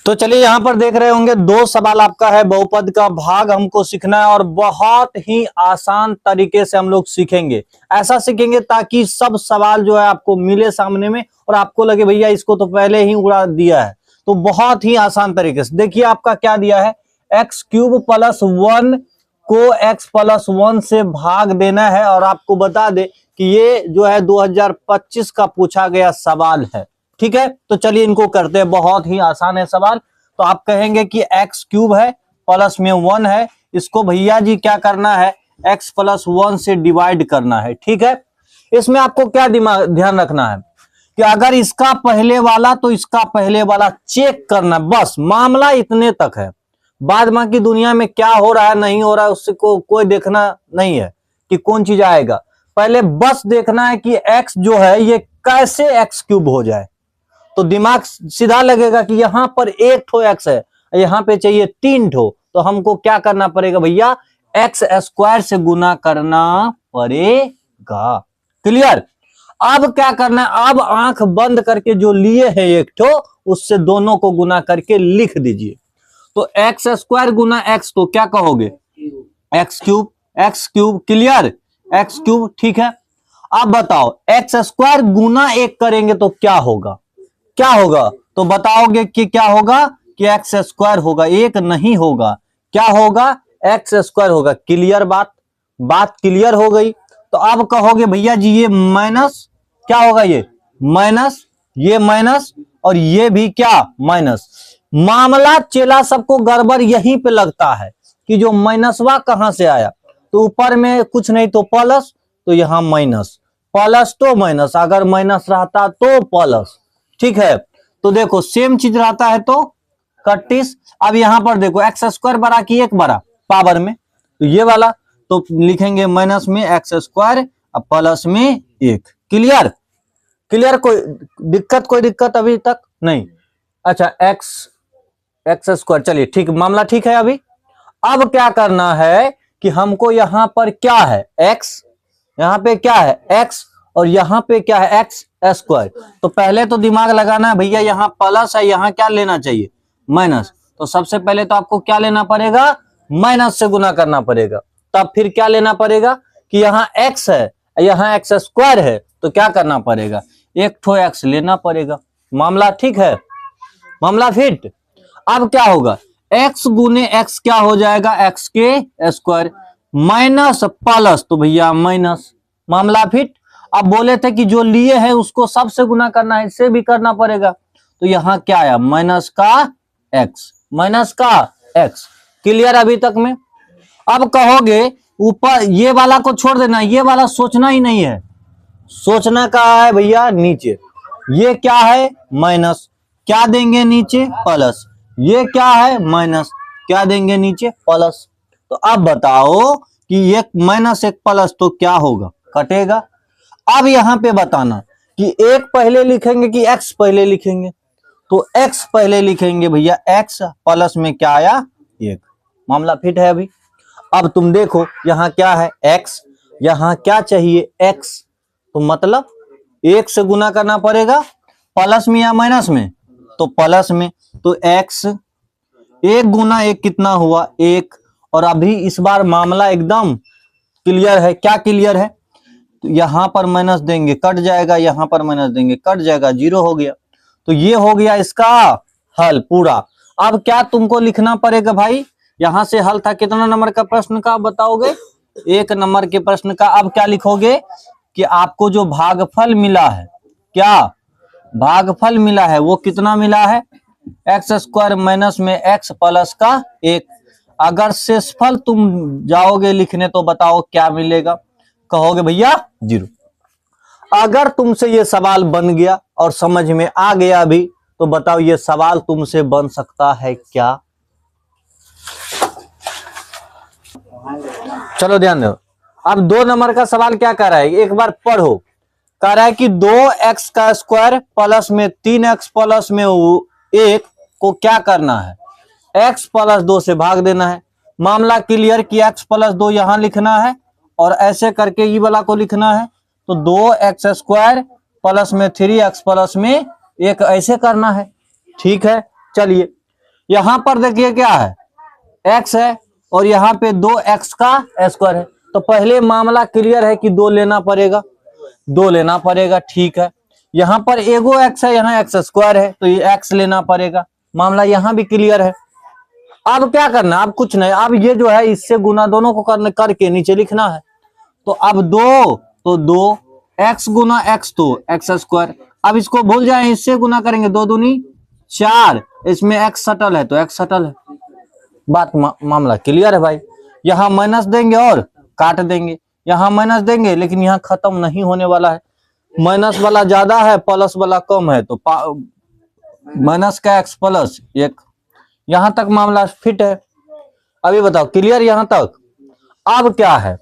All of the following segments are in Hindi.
तो चलिए यहाँ पर देख रहे होंगे दो सवाल आपका है, बहुपद का भाग हमको सीखना है और बहुत ही आसान तरीके से हम लोग सीखेंगे। ऐसा सीखेंगे ताकि सब सवाल जो है आपको मिले सामने में और आपको लगे भैया इसको तो पहले ही उड़ा दिया है। तो बहुत ही आसान तरीके से देखिए आपका क्या दिया है, x³ + 1 को x+1 से भाग देना है और आपको बता दे कि ये जो है 2025 का पूछा गया सवाल है। ठीक है, तो चलिए इनको करते हैं, बहुत ही आसान है सवाल। तो आप कहेंगे कि x³ है प्लस में 1 है, इसको भैया जी क्या करना है, x+1 से डिवाइड करना है। ठीक है, इसमें आपको क्या ध्यान रखना है कि अगर इसका पहले वाला तो इसका पहले वाला चेक करना, बस मामला इतने तक है। बाद बाकी दुनिया में क्या हो रहा है नहीं हो रहा है उससे कोई देखना नहीं है कि कौन चीज आएगा, पहले बस देखना है कि x जो है ये कैसे x³ हो जाए। तो दिमाग सीधा लगेगा कि यहां पर 1 ठो x है, यहां पे चाहिए 3 ठो, तो हमको क्या करना पड़ेगा भैया, x² से गुना करना पड़ेगा। क्लियर। अब क्या करना है, अब आंख बंद करके जो लिए है 1 ठो उससे दोनों को गुना करके लिख दीजिए। तो x² गुना x तो क्या कहोगे, x³। Clear, x³। ठीक है, अब बताओ x² गुना 1 करेंगे तो क्या होगा, क्या होगा, तो बताओगे कि क्या होगा कि x² होगा, 1 नहीं होगा, क्या होगा, x² होगा। क्लियर बात क्लियर हो गई। तो अब कहोगे भैया जी ये माइनस क्या होगा, ये माइनस और ये भी क्या माइनस। मामला चेला सबको गड़बड़ यहीं पे लगता है कि जो माइनसवा कहां से आया, तो ऊपर में कुछ नहीं तो प्लस, तो यहां माइनस, प्लस तो माइनस, अगर माइनस रहता तो प्लस। ठीक है, तो देखो सेम चीज रहता है तो 31। अब यहां पर देखो x² बड़ा कि 1 बड़ा पावर में, तो ये वाला तो लिखेंगे माइनस में x² और प्लस में 1। क्लियर, कोई दिक्कत अभी तक नहीं। अच्छा x², चलिए ठीक, मामला ठीक है अभी। अब क्या करना है कि हमको यहां पर क्या है x, यहां पे क्या है x और यहां पे क्या है x²। तो पहले तो दिमाग लगाना है भैया, यहां प्लस है, यहां क्या लेना चाहिए माइनस, तो सबसे पहले तो आपको क्या लेना पड़ेगा, माइनस से गुना करना पड़ेगा। तब फिर क्या लेना पड़ेगा कि यहाँ x है, यहाँ x² है, तो क्या करना पड़ेगा, 1 ठो x लेना पड़ेगा। मामला ठीक है, मामला फिट। अब क्या होगा, x गुने x क्या हो जाएगा, x² माइनस प्लस, तो भैया माइनस। मामला फिट। अब बोले थे कि जो लिए है उसको सबसे गुना करना है, इससे भी करना पड़ेगा, तो यहां क्या आया, माइनस का x। क्लियर अभी तक में। अब कहोगे ऊपर ये वाला को छोड़ देना, ये वाला सोचना ही नहीं है, सोचना का है भैया नीचे, ये क्या है माइनस, क्या देंगे नीचे प्लस, ये क्या है माइनस, क्या देंगे नीचे प्लस। तो अब बताओ कि 1 माइनस 1 प्लस तो क्या होगा, कटेगा। अब यहां पे बताना कि 1 पहले लिखेंगे कि x पहले लिखेंगे, तो x पहले लिखेंगे भैया, x प्लस में क्या आया 1। मामला फिट है अभी। अब तुम देखो यहां क्या है x, यहां क्या चाहिए x, तो मतलब 1 से गुना करना पड़ेगा, प्लस में या माइनस में, तो प्लस में, तो x 1 गुना 1 कितना हुआ 1। और अभी इस बार मामला एकदम क्लियर है, क्या क्लियर है, तो यहां पर माइनस देंगे कट जाएगा, यहां पर माइनस देंगे कट जाएगा, 0 हो गया। तो ये हो गया इसका हल पूरा। अब क्या तुमको लिखना पड़ेगा भाई, यहां से हल था कितना नंबर का प्रश्न का बताओगे, 1 नंबर के प्रश्न का। अब क्या लिखोगे कि आपको जो भागफल मिला है, क्या भागफल मिला है वो कितना मिला है, x² माइनस में x प्लस का 1। अगर शेषफल तुम जाओगे लिखने तो बताओ क्या मिलेगा, कहोगे भैया 0। अगर तुमसे ये सवाल बन गया और समझ में आ गया भी, तो बताओ ये सवाल तुमसे बन सकता है क्या। चलो ध्यान दो। अब 2 नंबर का सवाल क्या कर रहा है, एक बार पढ़ो। कह रहा है कि 2x² प्लस में 3x प्लस में 1 को क्या करना है, x + 2 से भाग देना है। मामला क्लियर कि x + 2 यहां लिखना है और ऐसे करके ये वाला को लिखना है, तो 2x² प्लस में 3x प्लस में 1 ऐसे करना है। ठीक है, चलिए यहां पर देखिए क्या है, x है और यहाँ पे 2x का स्क्वायर है। तो पहले मामला क्लियर है कि 2 लेना पड़ेगा, 2 लेना पड़ेगा, ठीक है। यहाँ पर एगो x है, यहाँ x स्क्वायर है, तो ये x लेना पड़ेगा। मामला यहाँ भी क्लियर है। अब क्या करना, अब कुछ नहीं, अब ये जो है इससे गुना दोनों को करके नीचे लिखना है। तो अब 2 तो 2 x गुना x तो x स्क्वायर। अब इसको भूल जाए, इससे गुना करेंगे 2 दूनी 4, इसमें x सटल है तो x सटल है। बात मामला क्लियर है भाई। यहां माइनस देंगे और काट देंगे, यहां माइनस देंगे लेकिन यहां खत्म नहीं होने वाला है। माइनस वाला ज्यादा है, प्लस वाला कम है, तो माइनस का x प्लस 1। यहां तक मामला फिट है। अभी बताओ क्लियर यहां तक। अब क्या है,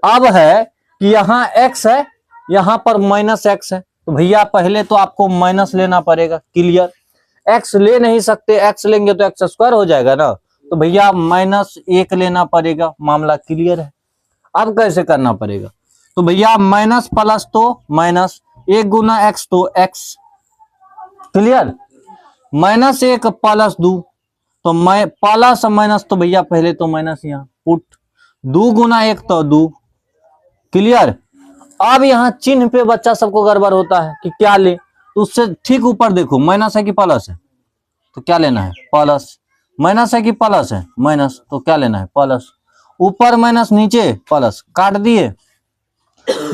अब है कि यहाँ x है, यहां पर माइनस x है, तो भैया पहले तो आपको माइनस लेना पड़ेगा। क्लियर, x ले नहीं सकते, x लेंगे तो x स्क्वायर हो जाएगा ना, तो भैया -1 लेना पड़ेगा। मामला क्लियर है। अब कैसे करना पड़ेगा, तो भैया माइनस प्लस तो माइनस, 1 गुना x तो x। क्लियर, -1 प्लस 2 तो प्लस माइनस, तो भैया पहले तो माइनस यहाँ पुट, 2 गुना 1 तो 2। क्लियर। अब यहाँ चिन्ह पे बच्चा सबको गड़बड़ होता है कि क्या ले, तो उससे ठीक ऊपर देखो माइनस है कि प्लस है, तो क्या लेना है प्लस। माइनस है कि प्लस है, माइनस, तो क्या लेना है प्लस। ऊपर माइनस नीचे प्लस, काट दिए।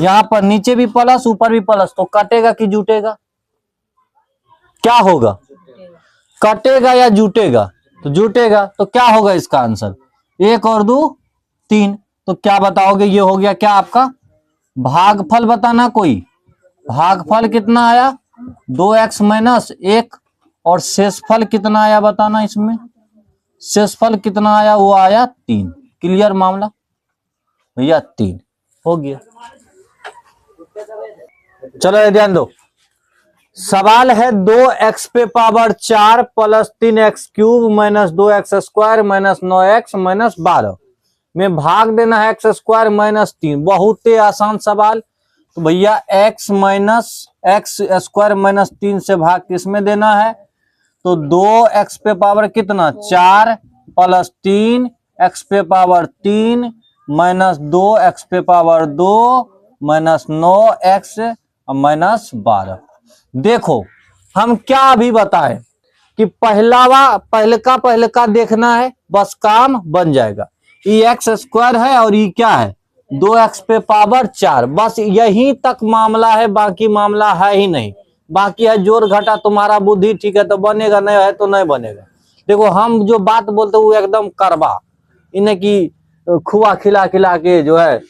यहाँ पर नीचे भी प्लस ऊपर भी प्लस, तो कटेगा कि जुटेगा, क्या होगा, कटेगा या जुटेगा, तो जुटेगा। तो क्या होगा इसका आंसर, 1 और 2 3। तो क्या बताओगे, ये हो गया क्या आपका भागफल। बताना कोई, भागफल कितना आया 2x माइनस 1, और शेषफल कितना आया बताना। इसमें शेषफल कितना आया, वो आया 3। क्लियर मामला भैया, 3 हो गया। चलो ये ध्यान दो, सवाल है 2x पे power 4 plus 3x cube minus 2x square minus 9x minus 12 में भाग देना है x स्क्वायर माइनस 3। बहुत ही आसान सवाल। तो भैया x minus x square minus 3 से भाग किसमें देना है, तो 2x पे पावर कितना 4 प्लस 3 x पे पावर 3 माइनस 2x पे पावर 2 माइनस 9x माइनस 12। देखो हम क्या अभी बताएं कि पहले का देखना है, बस काम बन जाएगा। ये x स्क्वायर है और ये क्या है 2x पे पावर 4, बस यही तक मामला है, बाकी मामला है ही नहीं। बाकी है जोड़ घटा, तुम्हारा बुद्धि ठीक है तो बनेगा, नहीं है तो नहीं बनेगा। देखो हम जो बात बोलते वो एकदम करवा, इन्हें की खुआ खिला खिला के जो है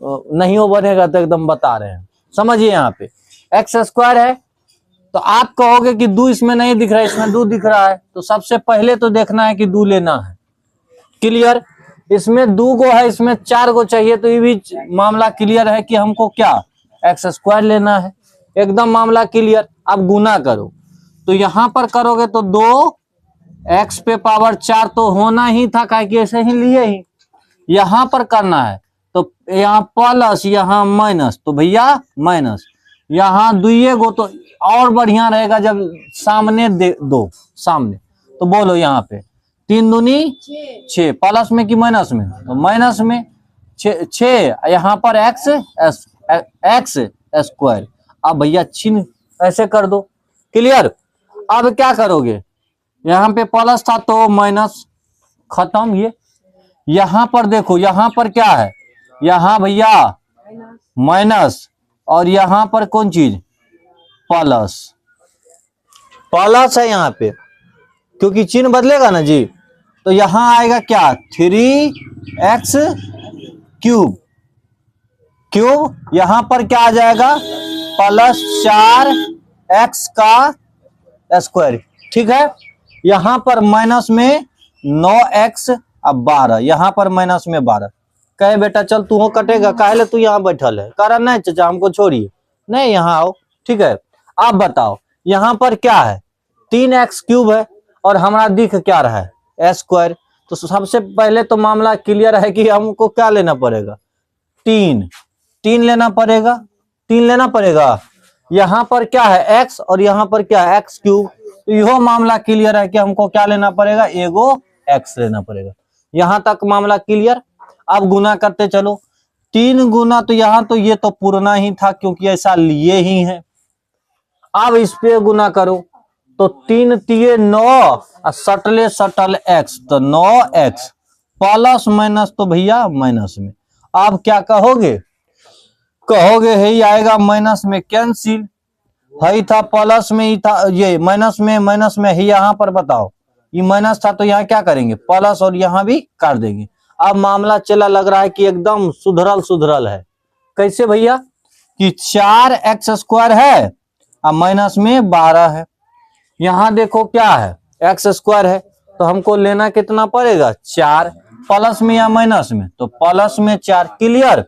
नहीं हो बनेगा, तो एकदम बता रहे हैं। समझिए यहाँ पे एक्स स्क्वायर है, तो आप कहोगे कि 2 इसमें नहीं दिख रहा है, इसमें 2 दिख रहा है, तो सबसे पहले तो देखना है कि 2 लेना है। क्लियर, इसमें 2 को है, इसमें 4 को चाहिए, तो ये भी मामला क्लियर है कि हमको क्या एक्स स्क्वायर लेना है। एकदम मामला क्लियर। अब गुना करो, तो यहां पर करोगे तो 2x पे पावर 4 तो होना ही था, कि ऐसे ही लिए ही। यहां पर करना है तो यहाँ प्लस यहाँ माइनस, तो भैया माइनस, यहाँ 2 गो तो और बढ़िया रहेगा जब सामने दो सामने। तो बोलो यहाँ पे 3 दूनी 6, प्लस में कि माइनस में, तो माइनस में 6 यहाँ पर एक्स स्क्वायर। अब भैया चिन्ह ऐसे कर दो। क्लियर। अब क्या करोगे, यहाँ पे प्लस था तो माइनस, खत्म। ये यहां पर देखो, यहां पर क्या है, यहां भैया माइनस, और यहां पर कौन चीज प्लस, प्लस है यहाँ पे, क्योंकि चिन्ह बदलेगा ना जी। तो यहां आएगा क्या 3x क्यूब, यहां पर क्या आ जाएगा प्लस 4x का स्क्वायर। ठीक है, यहां पर माइनस में 9x, अब 12, यहां पर माइनस में 12। कहे बेटा चल तू हो कटेगा, काहे तू यहाँ बैठल है, कह रहा नहीं चाचा हमको छोड़िए, नहीं यहाँ आओ। ठीक है, आप बताओ यहाँ पर क्या है 3x क्यूब है, और हमारा दिख क्या रहा है स्क्वायर। तो सबसे पहले तो मामला क्लियर है कि हमको क्या लेना पड़ेगा, 3 लेना पड़ेगा, 3 लेना पड़ेगा। यहाँ पर क्या है x, और यहाँ पर क्या है x क्यूब, तो यह मामला क्लियर है कि हमको क्या लेना पड़ेगा, एगो एक्स लेना पड़ेगा। यहां तक मामला क्लियर। अब गुना करते चलो, 3 गुना, तो यहां तो ये तो पूर्णा ही था क्योंकि ऐसा लिए ही है। अब इस पे गुना करो तो 3 तिये 9, सटले सटल एक्स, तो 9x प्लस माइनस तो भैया माइनस में। अब क्या कहोगे, कहोगे है आएगा माइनस में कैंसिल, है था प्लस में ही था, ये माइनस में ही। यहाँ पर बताओ ये माइनस था तो यहाँ क्या करेंगे, प्लस, और यहाँ भी काट देंगे। अब मामला चला लग रहा है कि एकदम सुधरल है। कैसे भैया, कि 4x² है अब माइनस में 12 है। यहां देखो क्या है, x² है, तो हमको लेना कितना पड़ेगा, 4, प्लस में या माइनस में, तो प्लस में 4, क्लियर।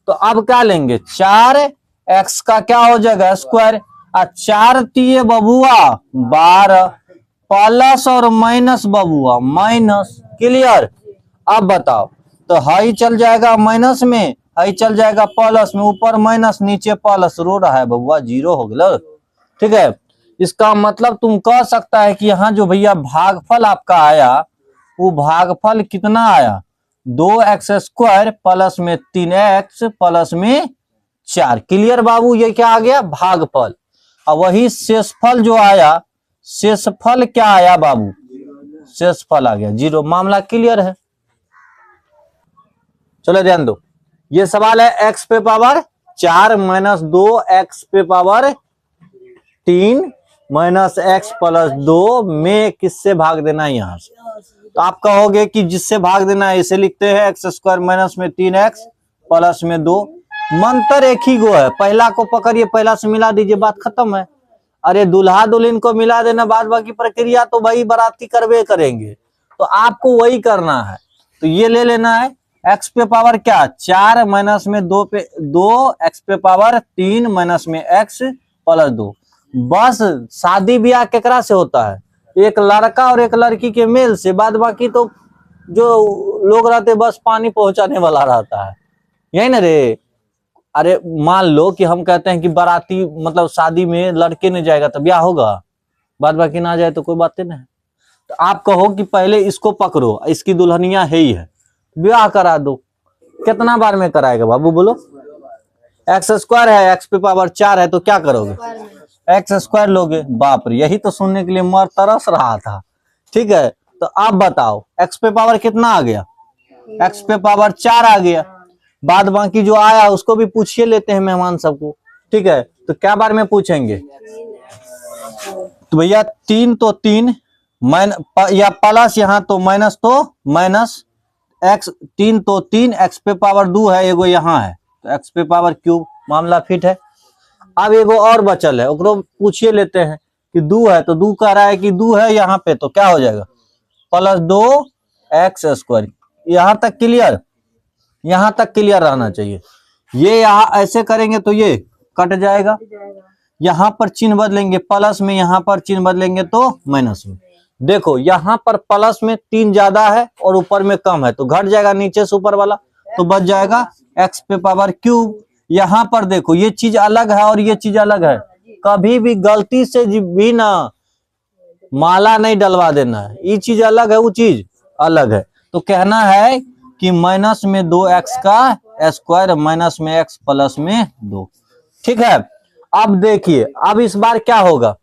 तो अब क्या लेंगे, 4x का क्या हो जाएगा स्क्वायर, 4 तिये बबुआ 12, प्लस और माइनस बबुआ माइनस, क्लियर। अब बताओ, तो हाई चल जाएगा माइनस में, हाई चल जाएगा प्लस में, ऊपर माइनस नीचे प्लस, रो रहा है बबुआ, 0 हो गया। ठीक है, इसका मतलब तुम कह सकता है कि यहाँ जो भैया भागफल आपका आया, वो भागफल कितना आया, 2x² प्लस में 3x प्लस में 4, क्लियर बाबू। ये क्या आ गया, भागफल। और वही शेषफल जो आया, शेषफल क्या आया बाबू, शेषफल आ गया 0, मामला क्लियर है। चलो ध्यान दो, ये सवाल है x पे पावर 4 माइनस 2x पे पावर 3 माइनस x प्लस 2 में किससे भाग देना है यहाँ से। तो आप कहोगे कि जिससे भाग देना है इसे लिखते हैं x² माइनस में 3x प्लस में 2, मंत्र एक ही गो है, पहला को पकड़िए, पहला से मिला दीजिए, बात खत्म है। अरे दुल्हा दुल्हन को मिला देना, बाद बाकी प्रक्रिया तो भाई बाराती करवे करेंगे, तो आपको वही करना है। तो ये ले लेना है, x पे पावर क्या, 4 माइनस में 2 पे 2, x पे पावर 3 माइनस में x प्लस 2। बस शादी ब्याह केकरा से होता है, एक लड़का और एक लड़की के मेल से, बाद बाकी तो जो लोग रहते बस पानी पहुंचाने वाला रहता है, यही ना रे। अरे मान लो कि हम कहते हैं कि बाराती मतलब शादी में लड़के नहीं जाएगा तो ब्याह होगा, बाद बाकी ना जाए तो कोई बात नहीं है। तो आप कहो कि पहले इसको पकड़ो, इसकी दुल्हनिया है ही है, ब्याह करा दो। कितना बार में कराएगा बाबू बोलो, x² है, x पे पावर 4 है, तो क्या करोगे, x² लोगे। बाप रे, यही तो सुनने के लिए मर तरस रहा था। ठीक है, तो आप बताओ x पे पावर कितना आ गया, x पे पावर 4 आ गया, बाद बाकी जो आया उसको भी पूछिए लेते हैं मेहमान सबको। ठीक है, तो क्या बार में पूछेंगे, तो भैया 3 तो 3 या प्लस, यहाँ तो माइनस तो माइनस, x 3 तो 3, x पे पावर 2 है, एगो यहाँ है तो x पे पावर क्यूब, मामला फिट है। अब एगो और बचल है, उसको पूछिए लेते हैं कि 2 है, तो 2 कह रहा है कि 2 है यहाँ पे, तो क्या हो जाएगा, प्लस 2x²। यहां तक क्लियर, यहां तक क्लियर रहना चाहिए। ये यहाँ ऐसे करेंगे तो ये कट जाएगा, यहां पर चिन्ह बदलेंगे प्लस में, यहां पर चिन्ह बदलेंगे तो माइनस में। देखो यहाँ पर प्लस में 3 ज्यादा है और ऊपर में कम है, तो घट जाएगा नीचे से ऊपर वाला, तो बच जाएगा x पे पावर क्यूब। यहाँ पर देखो ये चीज अलग है और ये चीज अलग है, कभी भी गलती से भी ना माला नहीं डलवा देना है, ये चीज अलग है वो चीज अलग है। तो कहना है कि माइनस में 2x का स्क्वायर माइनस में x प्लस में 2। ठीक है, अब देखिए अब इस बार क्या होगा,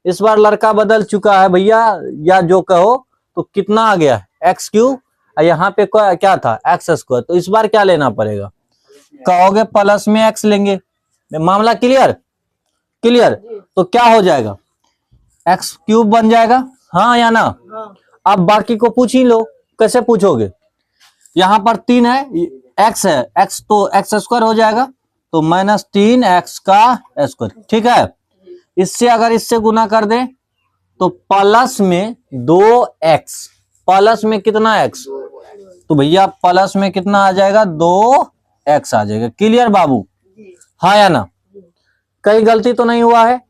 इस बार लड़का बदल चुका है भैया, या जो कहो तो कितना आ गया x³ और यहाँ पे क्या था x²। तो इस बार क्या लेना पड़ेगा, कहोगे प्लस में x लेंगे, मामला क्लियर, क्लियर। तो क्या हो जाएगा, x³ बन जाएगा, हाँ या ना। अब बाकी को पूछ ही लो, कैसे पूछोगे, यहाँ पर 3 है, x है, x तो x² हो जाएगा, तो माइनस 3x का स्क्वायर। ठीक है, इससे अगर इससे गुना कर दे तो प्लस में 2x, प्लस में कितना x, तो भैया प्लस में कितना आ जाएगा 2x आ जाएगा, क्लियर बाबू, हाँ या ना। कहीं गलती तो नहीं हुआ है,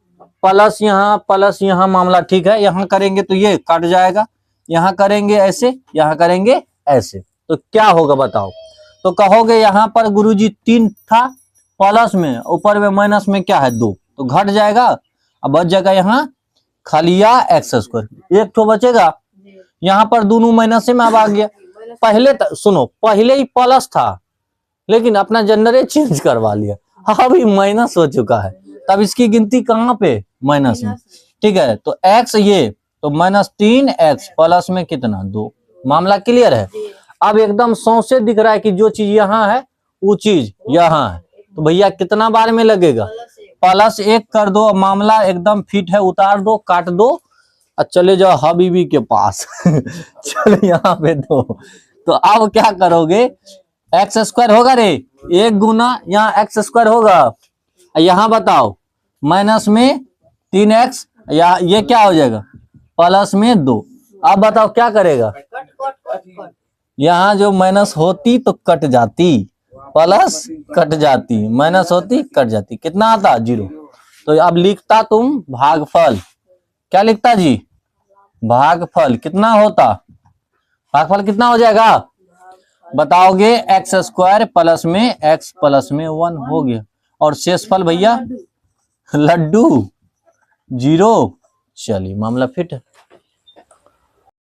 प्लस यहाँ मामला ठीक है। यहाँ करेंगे तो ये कट जाएगा, यहाँ करेंगे ऐसे, यहाँ करेंगे ऐसे, तो क्या होगा बताओ। तो कहोगे यहाँ पर गुरुजी 3 था, प्लस में ऊपर में माइनस में क्या है 2, तो घट जाएगा, अब बच जाएगा यहाँ खा लिया एक्स स्क्वायर, एक तो बचेगा। यहाँ पर दोनों माइनस में अब आ गया। पहले सुनो, पहले ही प्लस था लेकिन अपना जनरेट चेंज करवा लिया, अभी माइनस हो चुका है, तब इसकी गिनती कहाँ पे, माइनस में। ठीक है, तो एक्स ये तो -3x प्लस में कितना 2, मामला क्लियर है। अब एकदम सौंसे दिख रहा है कि जो चीज यहाँ है वो चीज यहाँ है, तो भैया कितना बार में लगेगा, +1 कर दो, मामला एकदम फिट है, उतार दो, काट दो और चले जाओ हबीबी के पास चलो यहाँ पे दो। तो अब क्या करोगे, एक्स स्क्वायर होगा रे, 1 गुना यहाँ एक्स स्क्वायर होगा, यहाँ बताओ माइनस में 3x, या ये क्या हो जाएगा प्लस में 2। अब बताओ क्या करेगा, यहाँ जो माइनस होती तो कट जाती, प्लस कट जाती, माइनस होती कट जाती, कितना आता 0। तो अब लिखता तुम भागफल, क्या लिखता जी, भागफल कितना होता, भागफल कितना हो जाएगा बताओगे, एक्स स्क्वायर प्लस में एक्स प्लस में 1 हो गया, और शेषफल भैया लड्डू 0। चलिए मामला फिट है।